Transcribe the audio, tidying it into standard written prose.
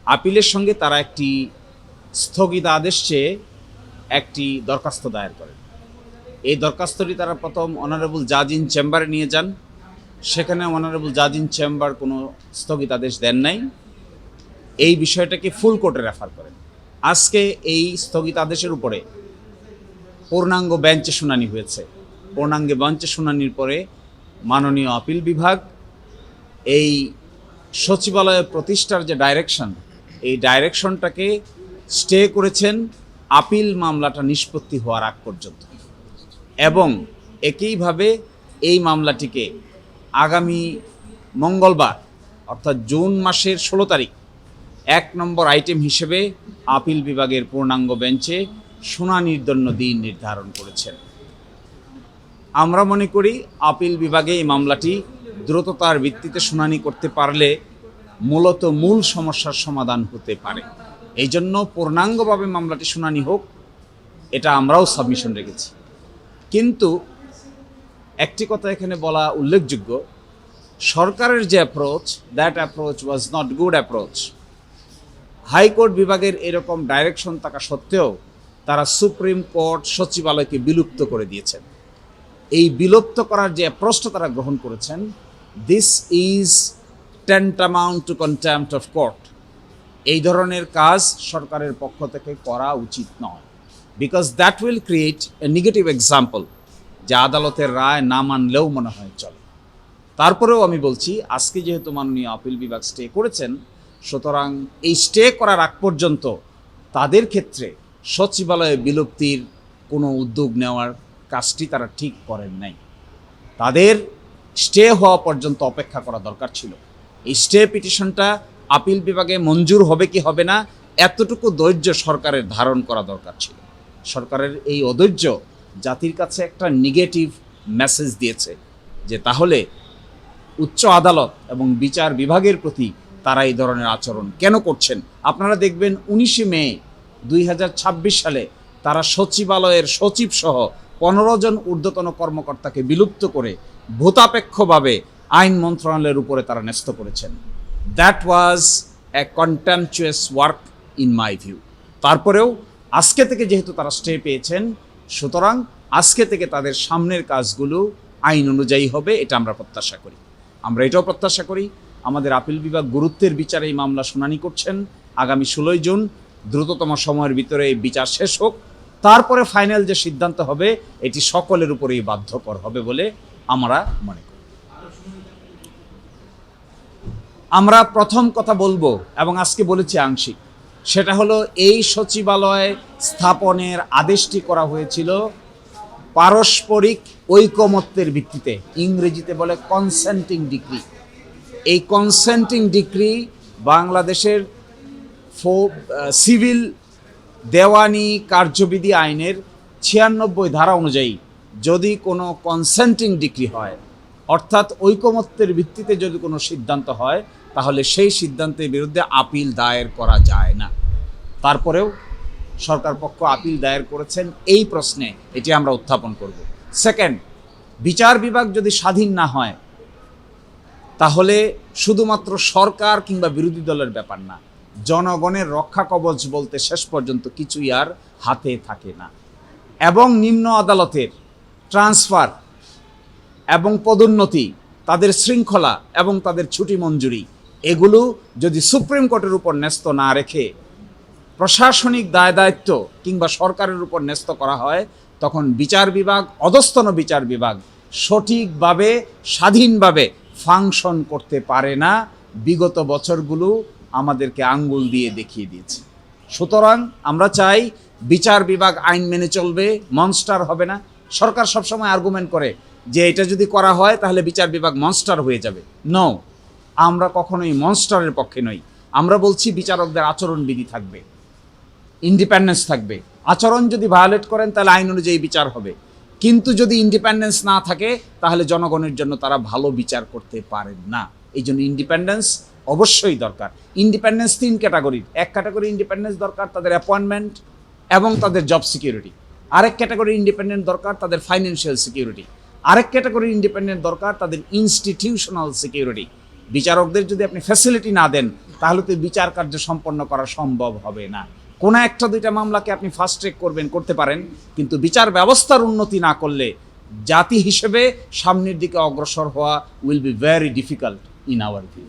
আপিলের সঙ্গে তারা একটি স্থগিতাদেশ চেয়ে একটি দরখাস্ত দায়ের করেন। এই দরখাস্তটি তারা প্রথম অনারেবল জাজ ইন চেম্বারে নিয়ে যান। সেখানে অনারেবল জাজ ইন চেম্বার কোনো স্থগিতাদেশ দেন নাই, এই বিষয়টাকে ফুল কোর্টে রেফার করেন। আজকে এই স্থগিতাদেশের উপরে পূর্ণাঙ্গ বেঞ্চে শুনানি হয়েছে। পূর্ণাঙ্গ বেঞ্চে শুনানির পরে মাননীয় আপিল বিভাগ এই সচিবালয় প্রতিষ্ঠার যে ডাইরেকশন, এই ডাইরেকশনটাকে স্টে করেছেন আপিল মামলাটা নিষ্পত্তি হওয়ার আগ পর্যন্ত, এবং একইভাবে এই মামলাটিকে আগামী মঙ্গলবার অর্থাৎ জুন মাসের 16 তারিখ 1 নম্বর আইটেম হিসেবে আপিল বিভাগের পূর্ণাঙ্গ বেঞ্চে শুনানির জন্য দিন নির্ধারণ করেছেন। আমরা মনে করি আপিল বিভাগে এই মামলাটি দ্রুততার ভিত্তিতে শুনানি করতে পারলে মূলত মূল সমস্যার সমাধান হতে পারে। এই জন্য পূর্ণাঙ্গভাবে মামলাটি শুনানি হোক, এটা আমরাও সাবমিশন রেখেছি। কিন্তু একটি কথা এখানে বলা উল্লেখযোগ্য, সরকারের যে approach, that approach was not good approach. High court বিভাগের এরকম ডাইরেকশন থাকা সত্ত্বেও তারা সুপ্রিম কোর্ট সচিবালয়কে বিলুপ্ত করে দিয়েছেন। এই বিলুপ্ত করার যে অ্যাপ্রোচটা তারা গ্রহণ করেছেন, this is tantamount to contempt of court. এই ধরনের কাজ সরকারের পক্ষ থেকে করা উচিত নয়, because that will create a negative example, যা আদালতের রায় না মানলেও মনে হয় চলে। তারপরেও আমি বলছি, আজকে যেহেতু মাননীয় আপিল বিভাগ স্টে করেছেন, সুতরাং এই স্টে করার আগ পর্যন্ত তাদের ক্ষেত্রে সচিবালয়ে বিলুপ্তির কোনো উদ্যোগ নেওয়ার কাজটি তারা ঠিক করেন নাই। তাদের স্টে হওয়া পর্যন্ত অপেক্ষা করা দরকার ছিল। এই স্টে পিটিশনটা আপিল বিভাগে মঞ্জুর হবে কি হবে না, এতটুকু ধৈর্য সরকারের ধারণ করা দরকার ছিল। সরকারের এই অধৈর্য জাতির কাছে একটা নেগেটিভ মেসেজ দিয়েছে, যে তাহলে উচ্চ আদালত এবং বিচার বিভাগের প্রতি তারা এই ধরনের আচরণ কেন করছেন। আপনারা দেখবেন 19 মে 2026 সালে তারা সচিবালয়ের সচিব সহ 15 জন ঊর্ধ্বতন কর্মকর্তাকে বিলুপ্ত করে ভূতাপেক্ষভাবে আইন মন্ত্রণালয়ের উপরে তারা ন্যস্ত করেছেন। That was A contemptuous work in my view. তারপরেও আজকে থেকে যেহেতু তারা স্টে পেয়েছেন, সুতরাং আজকে থেকে তাদের সামনের কাজগুলো আইন অনুযায়ী হবে, এটা আমরা প্রত্যাশা করি। আমরা এটাও প্রত্যাশা করি আমাদের আপিল বিভাগ গুরুত্বের বিচারে এই মামলা শুনানি করছেন। আগামী 16 জুন দ্রুততম সময়ের ভিতরে এই বিচার শেষ হোক, তারপরে ফাইনাল যে সিদ্ধান্ত হবে এটি সকলের উপরেই বাধ্যকর হবে বলে আমরা মনে করি। আমরা প্রথম কথা বলবো, এবং আজকে বলেছি আংশিক, সেটা হলো এই সচিবালয় স্থাপনের আদেশটি করা হয়েছিল পারস্পরিক ঐকমত্যের ভিত্তিতে, ইংরেজিতে বলে কনসেন্টিং ডিক্রি। এই কনসেন্টিং ডিক্রি বাংলাদেশের সিভিল দেওয়ানি কার্যবিধি আইনের 96 ধারা অনুযায়ী যদি কোনো কনসেন্টিং ডিক্রি হয়, অর্থাৎ ঐকমত্যের ভিত্তিতে যদি কোনো সিদ্ধান্ত হয়, তাহলে সেই সিদ্ধান্তের বিরুদ্ধে আপিল দায়ের করা যায় না। তারপরেও সরকার পক্ষ আপিল দায়ের করেছেন এই প্রশ্নে, এটি আমরা উত্থাপন করব। সেকেন্ড, বিচার বিভাগ যদি স্বাধীন না হয়, তাহলে শুধুমাত্র সরকার কিংবা বিরোধী দলের ব্যাপার না, জনগণের রক্ষা কবচ বলতে শেষ পর্যন্ত কিছুই আর হাতে থাকে না। এবং নিম্ন আদালতের ট্রান্সফার এবং পদোন্নতি, তাদের শৃঙ্খলা এবং তাদের ছুটি মঞ্জুরি, এগুলো যদি সুপ্রিম কোর্টের উপর ন্যস্ত না রেখে প্রশাসনিক দায় দায়িত্ব কিংবা সরকারের উপর ন্যস্ত করা হয়, তখন বিচার বিভাগ, অধস্তন বিচার বিভাগ সঠিকভাবে স্বাধীনভাবে ফাংশন করতে পারে না। বিগত বছরগুলো আমাদেরকে আঙ্গুল দিয়ে দেখিয়ে দিয়েছে। সুতরাং আমরা চাই বিচার বিভাগ আইন মেনে চলবে, মনস্টার হবে না। সরকার সবসময় আর্গুমেন্ট করে যে এটা যদি করা হয় তাহলে বিচার বিভাগ মনস্টার হয়ে যাবে। নো, আমরা কখনোই মনস্টারের পক্ষে নই। আমরা বলছি বিচারকদের আচরণবিধি থাকবে, ইন্ডিপেন্ডেন্স থাকবে। আচরণ যদি ভায়োলেট করেন তাহলে আইন অনুযায়ী বিচার হবে, কিন্তু যদি ইন্ডিপেন্ডেন্স না থাকে তাহলে জনগণের জন্য তারা ভালো বিচার করতে পারেন না। এই জন্য ইন্ডিপেন্ডেন্স অবশ্যই দরকার। ইন্ডিপেন্ডেন্স 3 ক্যাটাগরির। এক ক্যাটাগরি ইন্ডিপেন্ডেন্স দরকার তাদের অ্যাপয়েন্টমেন্ট এবং তাদের জব সিকিউরিটি। আরেক ক্যাটাগরি ইন্ডিপেন্ডেন্ট দরকার তাদের ফাইন্যান্সিয়াল সিকিউরিটি। আরেক ক্যাটাগরি ইন্ডিপেন্ডেন্ট দরকার তাদের ইনস্টিটিউশনাল সিকিউরিটি। বিচারকদের যদি আপনি ফ্যাসিলিটি না দেন, তাহলে তো বিচার কার্য সম্পন্ন করা সম্ভব হবে না। কোনো একটা দুইটা মামলাকে আপনি ফাস্ট ট্র্যাক করতে পারেন, কিন্তু বিচার ব্যবস্থার উন্নতি না করলে জাতি হিসেবে সামনের দিকে অগ্রসর হওয়া will be very difficult in our view.